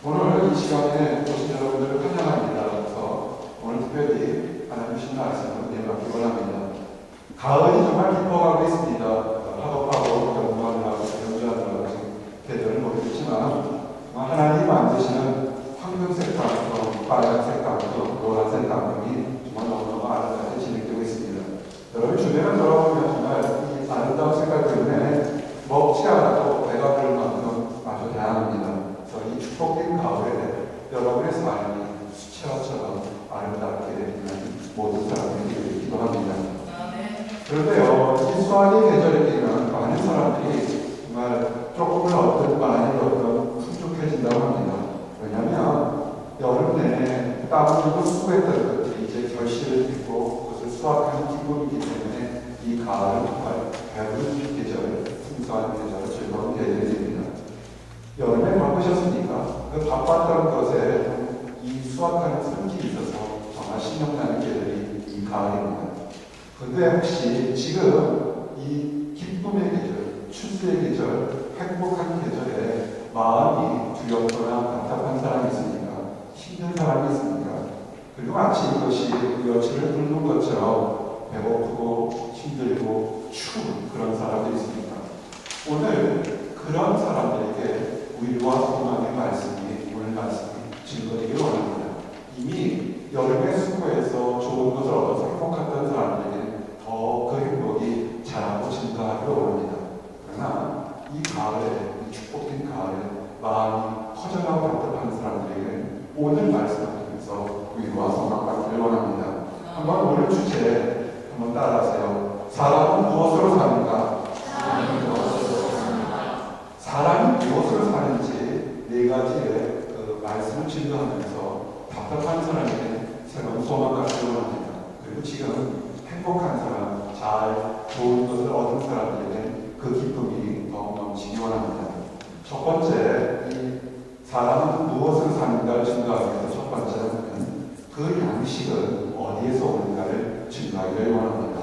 오늘 이 시간에 오신 여러분들을 환영합니다. 그래서 오늘 특별히 하나님 주신 말씀을 내받기 원합니다. 가을이 정말 깊어가고 있습니다. 학업하고 연구하느라고 연주하느라고 지금 계절을 모르겠지만 하나님 만드시는 황금색 감성, 빨간색 감성, 노란색 감성이 정말 너무너무 아름답게 진행되고 있습니다. 여러분 주변을 돌아보면 정말 이 아름다운 색깔 때문에 먹지 않아도 배가 부를 만큼 아주 다양합니다. 이 축복된 가을에 여러분의 삶이 수채화처럼 아름답게 되는 모든 사람들이 기도합니다. 그런데요, 이 수학의 계절에 되면 많은 사람들이 정말 조금은 어떤 많이 어떤 풍족해진다고 합니다. 왜냐하면 여름 내내 땀을 흘리고 수고했던 것들이 이제 결실을 맺고 그것을 수확하는 기분이기 때문에 이 가을은 정말 배부른 계절, 풍성한 계절, 즐거운 계절이 됩니다. 여름에 바쁘셨습니까? 그 바빴던 것에 이 수확하는 성질이 있어서 정말 신명나는 계절이 이 가을입니다. 그런데 혹시 지금 이 기쁨의 계절, 추수의 계절, 행복한 계절에 마음이 두렵거나 답답한 사람이 있습니까? 힘든 사람이 있습니까? 그리고 마치 이것이 여친을 뚫는 것처럼 배고프고 힘들고 추운 그런 사람들이 있습니까? 오늘 그런 사람들에게 위로와 소망의 말씀이 오늘 말씀이 증거되기를 원합니다. 이미 여름의 수고에서 좋은 것을 얻어서 행복했던 사람들에게는 더 그 행복이 자라고 증가하기를 원합니다. 그러나 이 가을에, 이 축복된 가을에 마음이 허전하고 답답한 사람들에게는 오늘 말씀을 통해서 위로와 소망을 받기를 원합니다. 한번 오늘 주제 한번 따라하세요. 사람은 무엇으로 사는가? 사람이 무엇으로 사는지 네 가지의 그 말씀을 증거하면서 답답한 사람에게 새로운 소망을 갖기를 원합니다. 그리고 지금 행복한 사람, 잘 좋은 것을 얻은 사람들에게 그 기쁨이 더욱 넘치기 원합니다. 첫 번째, 이 사람은 무엇으로 사는가를 증거하기 위해서 첫 번째는 그 양식은 어디에서 오는가를 증거하기를 원합니다.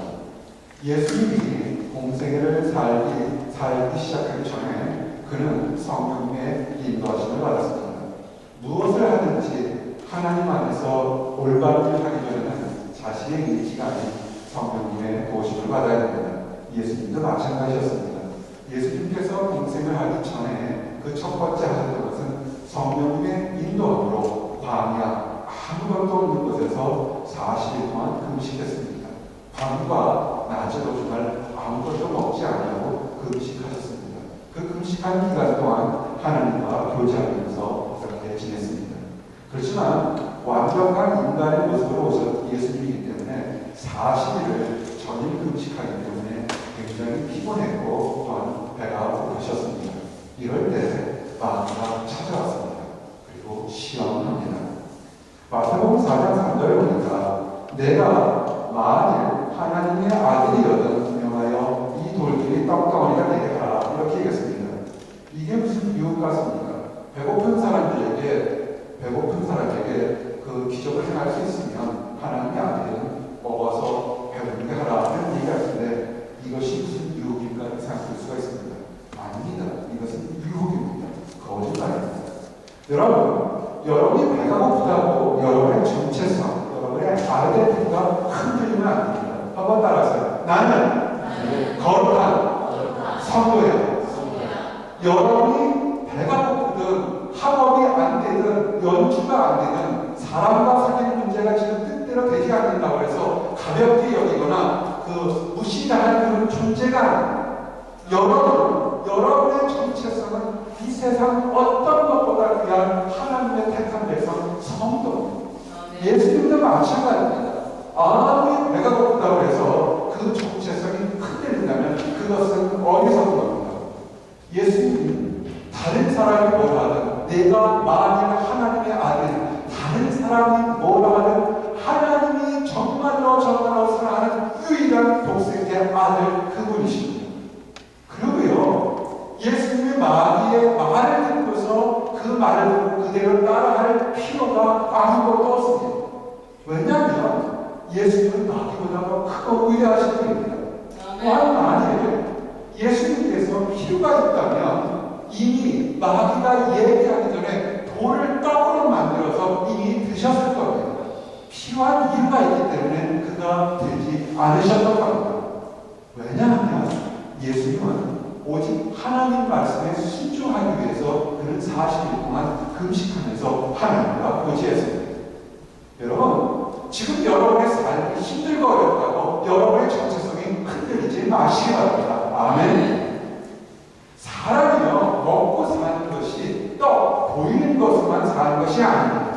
예수님이 공생애를 살기 시작하기 전에 그는 성령님의 인도하심을 받았습니다. 무엇을 하든지 하나님 안에서 올바른 일을 하기 전에는 자신의 의지가 아닌 성령님의 도우심을 받아야 됩니다. 예수님도 마찬가지였습니다. 예수님께서 공생을 하기 전에 그 첫 번째 하셨던 것은 성령님의 인도함으로 광야 아무것도 없는 곳에서 40일 동안 금식했습니다. 밤과 낮에도 정말 아무것도 먹지 않으려고 금식하셨습니다. 그 금식한 기간 동안 하나님과 교제하면서 그렇게 지냈습니다. 그렇지만 완벽한 인간의 모습으로 오신 예수님이기 때문에 40일을 전일 금식하기 때문에 굉장히 피곤했고 또한 배가 고프셨습니다. 이럴 때 마귀가 찾아왔습니다. 그리고 시험을 합니다. 마태복음 4장 3절에 보니까 내가 만일 하나님의 아들이거든 명하여 이 돌들이 떡덩어리가 되게 하라 이렇게 얘기했습니다. 이게 무슨 유혹 같습니까? 배고픈 사람에게 그 기적을 행할 수 있으면 하나님의 아들은 먹어서 배부르게 하라는 얘기 같은데 이것이 무슨 유혹인가 생각할 수가 있습니다. 아닙니다. 이것은 유혹입니다. 거짓말입니다. 여러분이 배가 고프다고 여러분의 정체성, 여러분의 아이덴티티가 흔들리면 안 됩니다. 한번 따라하세요. 나는 거룩한 성도야. 여러분이 배가 고프든 학업이 안 되든 연주가 안 되든 사람과 사귀는 문제가 지금 뜻대로 되지 않는다고 해서 가볍게 여기거나 그 무시당할 그런 존재가 아닙니다. 여러분의 정체성은 이 세상 어떤 것보다 귀한 하나님의 택한 백성 성도입니다. 예수님도 마찬가지입니다. 아무리 배가 고프다고 해서 그 정체성이 흔들린다면 그것은 어리석은 겁니다. 예수님은 다른 사람이 뭐라 하든 내가 만일 하나님의 아들, 다른 사람이 뭐라 하든 하나님이 정말로 사랑하는 유일한 독생자 아들 그분이십니다. 그리고요, 예수님이 마귀의 말을 듣고서 그 말을 듣고 그대로 따라할 필요가 아무것도 없습니다. 왜냐하면 예수님은 마귀보다 더 크고 위대하신 분입니다. 또한 만일 예수님께서 필요가 있다면 이미 마귀가 얘기하기 전에 돌을 40일 동안 금식하면서 하나님과 교제했습니다. 여러분, 지금 여러분의 삶이 힘들고 어렵다고 여러분의 정체성이 흔들리지 마시기 바랍니다. 아멘. 사람이요, 먹고 사는 것이 떡, 보이는 것으로만 사는 것이 아닙니다.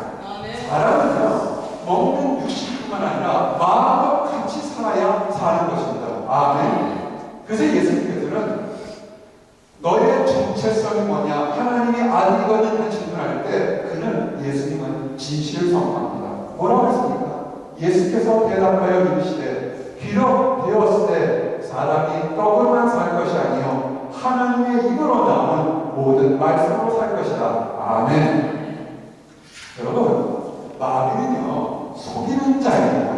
사람은요, 먹는 육신뿐만 아니라 마음도 같이 살아야 사는 것입니다. 아멘. 그래서 예수님께서는 너의 정체성이 뭐냐, 하나님의 아들이거든 질문할 때 그는 예수님은 진실을 선포합니다. 뭐라고 했습니까? 예수께서 대답하여 이르시되 비록 되었을 때 사람이 떡으로만 살 것이 아니요 하나님의 입으로 나오는 모든 말씀으로 살 것이다. 아멘. 여러분, 마귀는요 속이는 자입니다.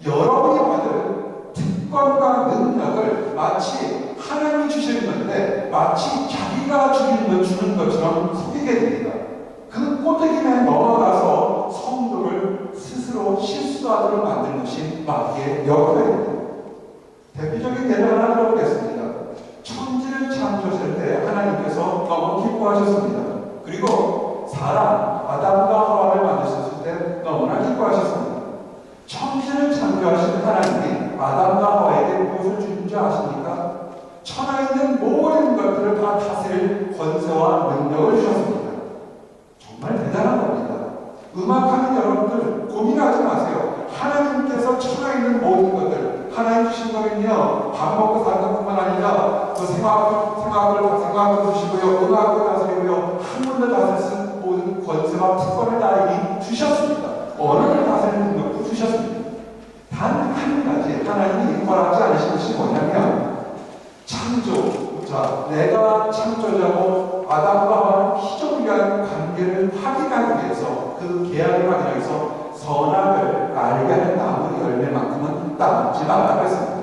여러분이 받은 특권과 능력을 마치 하나님이 주시는 건데 마치 자기가 주는 것처럼 속이게 됩니다. 그 꼬드김에 넘어가서 성도를 스스로 실수하도록 만드는 것이 마귀의 역할입니다. 대표적인 예를 하나 들어보겠습니다. 천지를 창조하실 때 하나님께서 너무 기뻐하셨습니다. 그리고 사람 아담과 하와를 만드셨을 때 너무나 기뻐하셨습니다. 천지를 창조하신 하나님이 아담과 하와에게 무엇을 주는 줄 아십니까? 천하에 있는 모든 것들을 다 다스릴 권세와 능력을 주셨습니다. 정말 대단한 겁니다. 음악하는 여러분들 고민하지 마세요. 하나님께서 천하에 있는 모든 것들, 하나님 주신 거는요, 밥 먹고 사는 것뿐만 아니라 그 생각을 주시고요, 음악을 다스리고요, 학문을 다스릴 수 있는 모든 권세와 특권을 다 이미 주셨습니다. 언어를 다스리는 능력도 주셨습니다. 단 한 가지 하나님이 허락지 않으신 것이 뭐냐면 창조. 자, 내가 창조자고 아담과 하와는 피조를 위한 관계를 확인하기 위해서, 그 계약을 확인하기 위해서 선악을 알게 하는 나무 열매만큼은 따먹지 말라고 했습니다.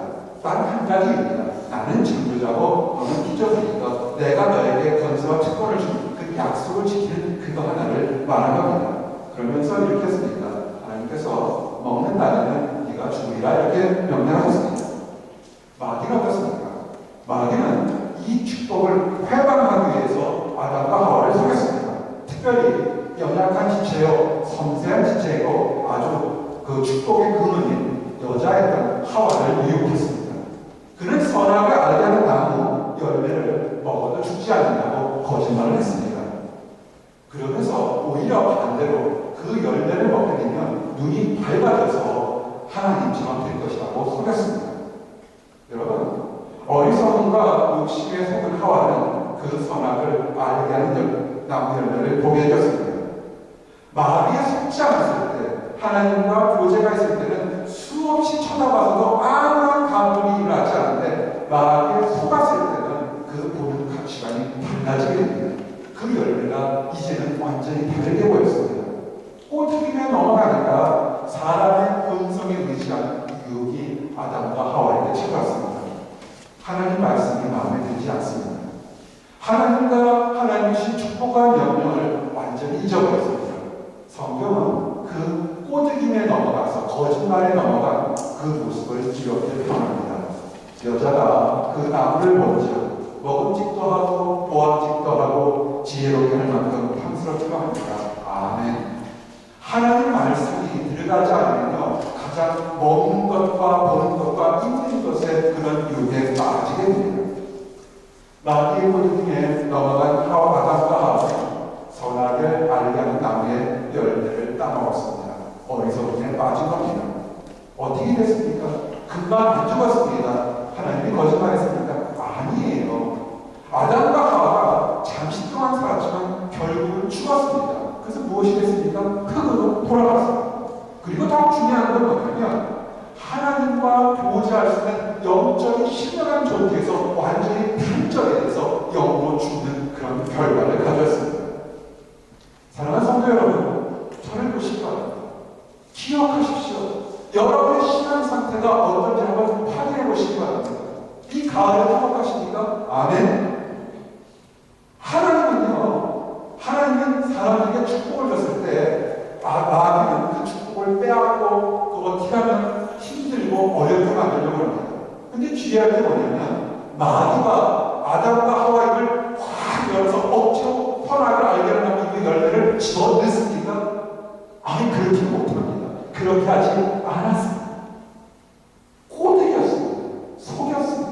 단 한 가지입니다. 나는 창조자고 너는 피조물이니까 내가 너에게 권세와 특권을 준 그 약속을 지키는 그거 하나를 말한 겁니다. 그러면서 이렇게 했습니다. 하나님께서 먹는 날에는 네가 죽으리라 이렇게 명령하셨습니다. 마귀가 어떻습니까? 마귀는 이 축복을 회방하기 위해서 아담과 하와를 속였습니다. 특별히 연약한 지체요, 섬세한 지체이고 아주 그 축복의 근원인 여자였던 하와를 유혹했습니다. 그는 선악을 알게 하는 나무 열매를 먹어도 죽지 않는다고 거짓말을 했습니다. 그러면서 오히려 반대로 그 열매를 먹게 되면 눈이 밝아져서 하나님처럼 될 것이라고 속였습니다. 여러분, 어리석음과 욕심에 속은 하와는 그 선악을 알게 하는 나무 열매를 보게 되었습니다. 마귀에 속지 않았을 때, 하나님과 교제가 있을 때는 수없이 쳐다봐서도 아무런 감동이 일어나지 않는데 마귀에 속았을 때는 그 보는 가치관이 달라지게 됩니다. 그 열매가 이제는 완전히 다르게 보였습니다. 꼬드김에 넘어가니까 사람의 본성에 의지한 유혹이 아담과 하와에게 찾아왔습니다. 하나님 말씀이 마음에 들지 않습니다. 하나님과 하나님의 축복과 명령을 완전히 잊어버렸습니다. 성경은 그 꼬드김에 넘어가서 거짓말에 넘어간 그 모습을 이렇게 표현합니다. 여자가 그 나무를 본즉 먹음직도 하고 보암직도 하고 지혜롭게 할 만큼 탐스럽기도 합니다. 아멘. 하나님 말씀이 들어가지 않으면요, 가장 먹는 것과 보는 것과 있는 것에 그런 유혹에 빠지게 됩니다. 마귀의 꼬드김에 넘어간 아담과 하와는 선악을 알게 하는 나무의 열매를 따먹었습니다. 어리석음에 빠진 겁니다. 어떻게 됐습니까? 금방 안 죽었습니다. 하나님이 거짓말했습니까? 아니에요. 아담과 하와가 잠시 동안 살았지만 결국은 죽었습니다. 그래서 무엇이 됐습니까? 흙으로 돌아갔습니다. 그리고 더 중요한 건 뭐냐면 하나님과 교제할 수 있는 영적인 신령한 존재에서 완전히 단절이 돼서 영으로 죽는 그런 결과를 가졌습니다. 사랑하는 성도 여러분, 저를 보시기 바랍니다. 기억하십시오. 여러분의 신앙 상태가 어떤지 한번 확인해 보시기 바랍니다. 이 가을에 행복하십니까? 아멘. 하나님은 사람에게 축복을 줬을 때 마귀는 그 축복을 빼앗고 그거 티라면 힘들고 어렵게 만들려고 합니다. 근데 주의할 게 뭐냐면 마귀가 아담과 하와 입을 확 열어서 억지로 선악을 알게 하려면 그 열매를 집어 넣습니까? 아니, 그렇게 못합니다. 그렇게 하지 않았습니다. 꼬드겼습니다. 속였습니다.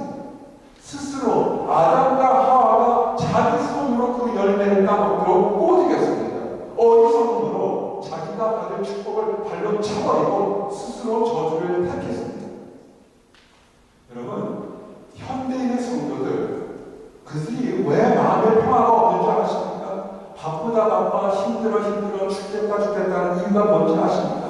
스스로 아담과 하와가 자기 손으로 그 열매를 따먹도록 꼬드겼습니다. 어리석음으로 자기가 받을 축복을 발로 차버리고 스스로 저주를 택했습니다. 여러분, 현대인의 성도들, 그들이 왜 마음의 평화가 없는 줄 아십니까? 바쁘다 바빠 힘들어 죽겠다는 이유가 뭔지 아십니까?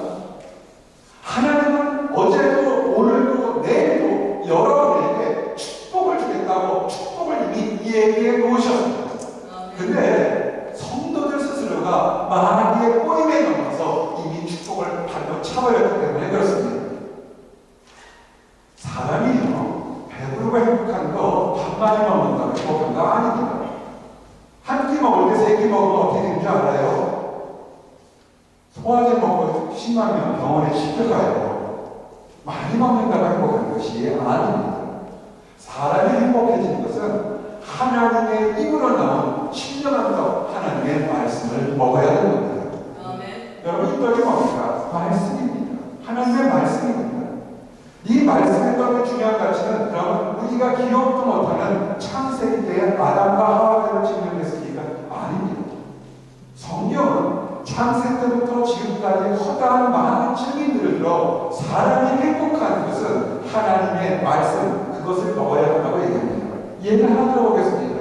하나님은 어제도 오늘도 내일도 여러분에게 축복을 주겠다고 축복을 이미 얘기해 놓으셨습니다. 근데 성도들 스스로가 마귀의 꼬임에 넘어서 이미 축복을 발로 차버렸기 때문에 그렇습니다. 사람이요, 배부르고 행복한 거 밥 많이 먹는다고 행복한 거 아닙니다. 한 끼 먹을 때 세 끼 먹으면 어떻게 되는 줄 알아요? 소화제 먹고 심하면 병원에 실려가요. 많이 먹는다고 행복한 것이 아닙니다. 사람이 행복해지는 것은 하나님의 입으로 나온 신령한 것, 하나님의 말씀을 먹어야 되는 겁니다. 여러분, 이 떡이 뭡니까? 말씀입니다. 하나님의 말씀입니다. 이 말씀의 떡의 중요한 가치는 그러면 우리가 기억도 못하는 창세기 때의 아담과 하와가 증명됐으니까 아닙니다. 성경은 창세 때부터 지금까지 허다한 많은 증인들을 들어 사람이 행복한 것은 하나님의 말씀, 그것을 먹어야 한다고 얘기합니다. 예를 하나 들어보겠습니다.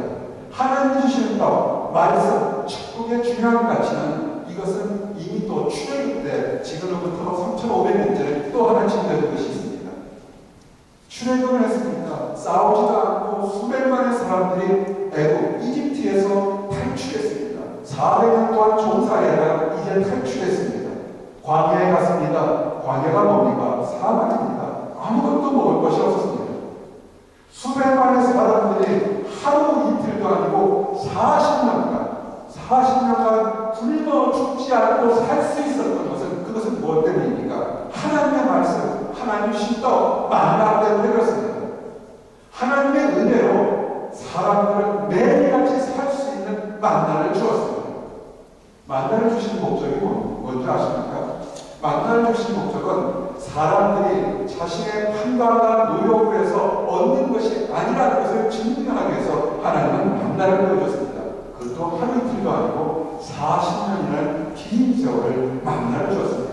하나님이 주시는 떡, 말씀, 축복의 중요한 가치는 이것은 이미 또 출애굽 때 지금으로부터 3,500년 전에 또 하나 증명된 것이 있습니다. 출애굽을 했습니다. 싸우지도 않고 수백만의 사람들이 애굽, 이집트에서 탈출했습니다. 400년 동안 종살이하다가 이제 탈출했습니다. 광야에 갔습니다. 광야가 뭡니까? 사막입니다. 아무것도 먹을 것이 없었습니다. 수백만의 사람들이 하루 이틀도 아니고 40년간 굶어 죽지 않고 살 수 있었던 것은 그것은 무엇 때문입니까? 하나님의 말씀, 하나님 신떡, 만나 때문에 그렇습니다. 하나님의 은혜로 사람들은 매일같이 살 수 있는 만나를 주었습니다. 만나를 주신 목적이 뭔지 아십니까? 만나를 주신 목적은 사람들이 자신의 판단과 노력을 해서 얻는 것이 아니라는 것을 증명하기 위해서 하나님은 만나를 보여줬습니다. 그것도 하루 이틀도 아니고 40년이라는 긴 세월을 만나를 주었습니다.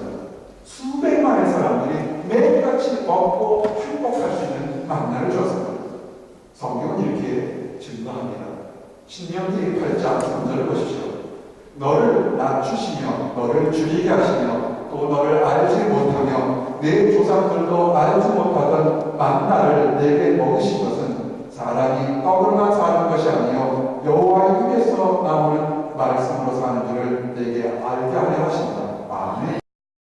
수백만의 사람들이 매일같이 먹고 행복할 수 있는 만나를 주었습니다. 성경은 이렇게 증거합니다. 신명기 8장 3절을 보십시오. 너를 낮추시며 너를 줄이게 하시며 또 너를 알지 못하며 내 조상들도 알지 못하던 만나를 내게 먹이신 것은 사람이 떡으로만 사는 것이 아니요 여호와의 입에서 나오는 말씀으로 사는 줄을 내게 알게 하려 하십니다.